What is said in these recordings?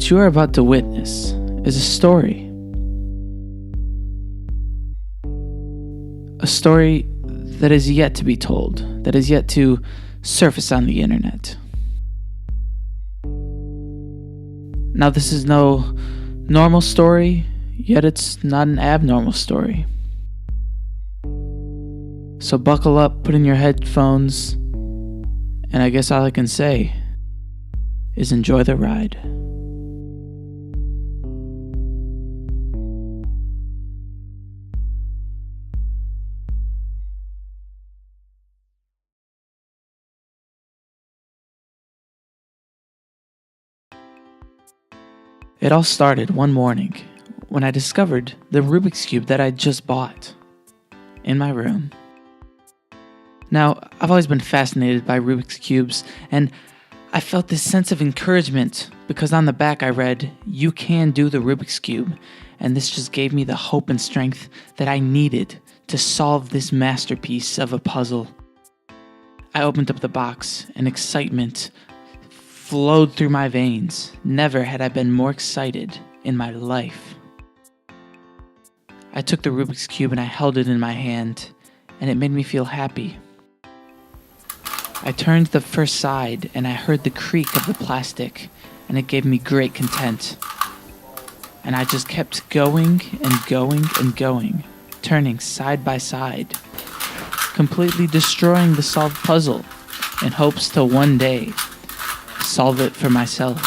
What you are about to witness is a story. A story that is yet to be told, that is yet to surface on the internet. Now, this is no normal story, yet it's not an abnormal story. So buckle up, put in your headphones, and I guess all I can say is enjoy the ride. It all started one morning when I discovered the Rubik's Cube that I just bought in my room. Now, I've always been fascinated by Rubik's Cubes, and I felt this sense of encouragement because on the back I read, "You can do the Rubik's Cube," and this just gave me the hope and strength that I needed to solve this masterpiece of a puzzle. I opened up the box, and excitement flowed through my veins. Never had I been more excited in my life. I took the Rubik's Cube and I held it in my hand, and it made me feel happy. I turned the first side and I heard the creak of the plastic, and it gave me great content. And I just kept going and going and going, turning side by side, completely destroying the solved puzzle in hopes to one day solve it for myself.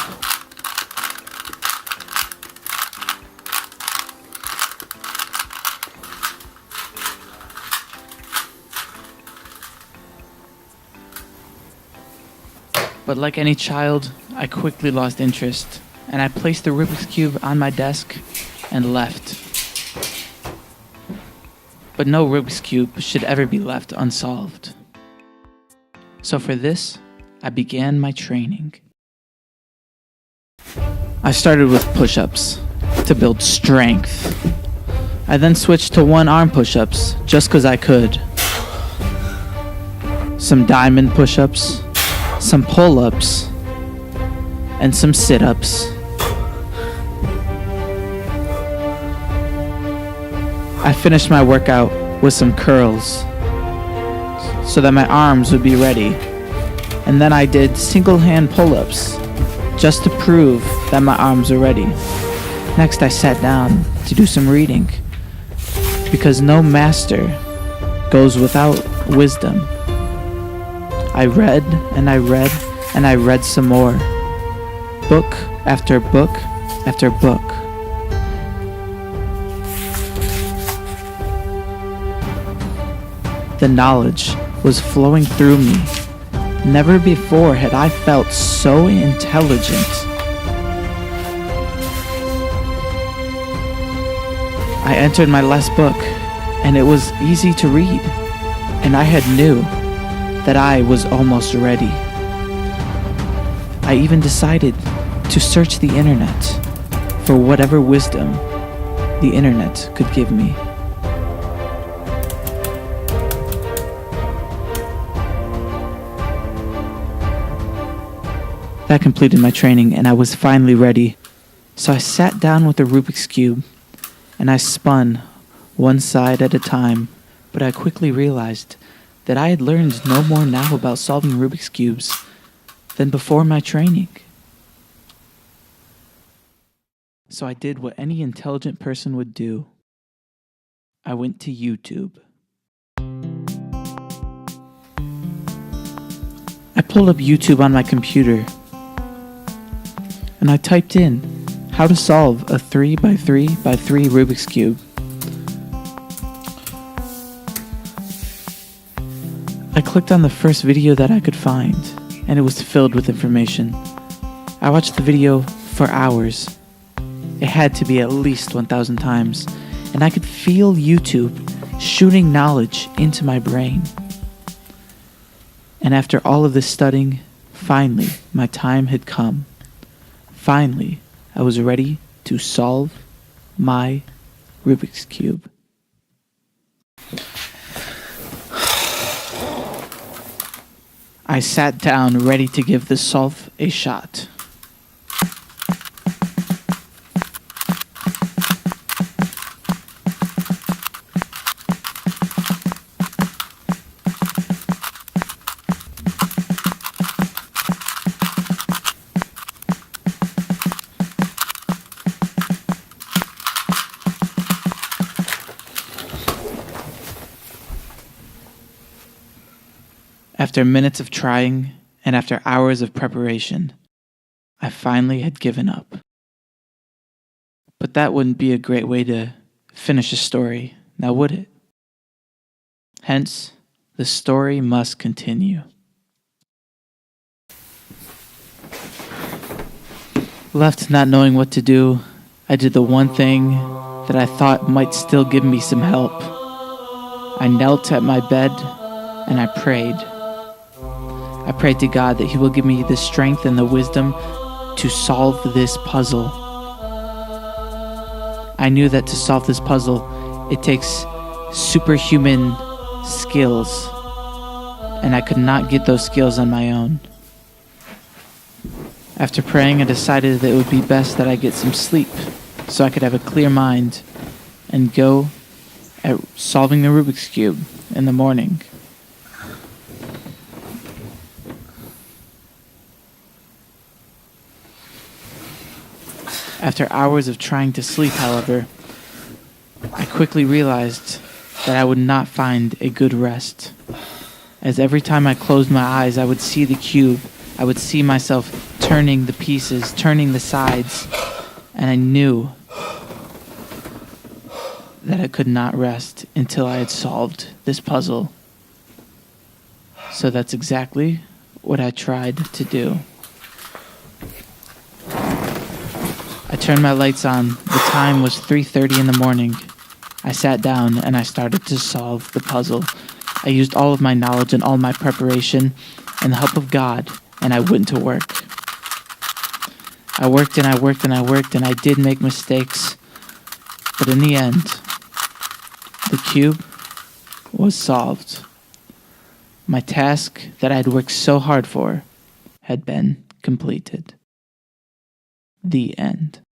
But like any child, I quickly lost interest, and I placed the Rubik's Cube on my desk and left. But no Rubik's Cube should ever be left unsolved. So for this, I began my training. I started with push-ups to build strength. I then switched to one-arm push-ups just because I could. Some diamond push-ups, some pull-ups, and some sit-ups. I finished my workout with some curls so that my arms would be ready. And then I did single hand pull-ups just to prove that my arms are ready. Next, I sat down to do some reading because no master goes without wisdom. I read and I read and I read some more, book after book after book. The knowledge was flowing through me. Never before had I felt so intelligent. I entered my last book, and it was easy to read, and I had knew that I was almost ready. I even decided to search the internet for whatever wisdom the internet could give me. That completed my training, and I was finally ready. So I sat down with the Rubik's Cube, and I spun one side at a time, but I quickly realized that I had learned no more now about solving Rubik's Cubes than before my training. So I did what any intelligent person would do. I went to YouTube. I pulled up YouTube on my computer, and I typed in how to solve a 3x3x3 Rubik's Cube. I clicked on the first video that I could find, and it was filled with information. I watched the video for hours. It had to be at least 1,000 times, and I could feel YouTube shooting knowledge into my brain. And after all of this studying, finally, my time had come. Finally, I was ready to solve my Rubik's Cube. I sat down ready to give the solve a shot. After minutes of trying and after hours of preparation, I finally had given up. But that wouldn't be a great way to finish a story, now would it? Hence, the story must continue. Left not knowing what to do, I did the one thing that I thought might still give me some help. I knelt at my bed and I prayed. I prayed to God that He will give me the strength and the wisdom to solve this puzzle. I knew that to solve this puzzle, it takes superhuman skills, and I could not get those skills on my own. After praying, I decided that it would be best that I get some sleep so I could have a clear mind and go at solving the Rubik's Cube in the morning. After hours of trying to sleep, however, I quickly realized that I would not find a good rest, as every time I closed my eyes, I would see the cube. I would see myself turning the pieces, turning the sides, and I knew that I could not rest until I had solved this puzzle. So that's exactly what I tried to do. I turned my lights on. The time was 3:30 in the morning. I sat down and I started to solve the puzzle. I used all of my knowledge and all my preparation and the help of God, and I went to work. I worked and I worked and I worked, and I did make mistakes. But in the end, the cube was solved. My task that I had worked so hard for had been completed. The end.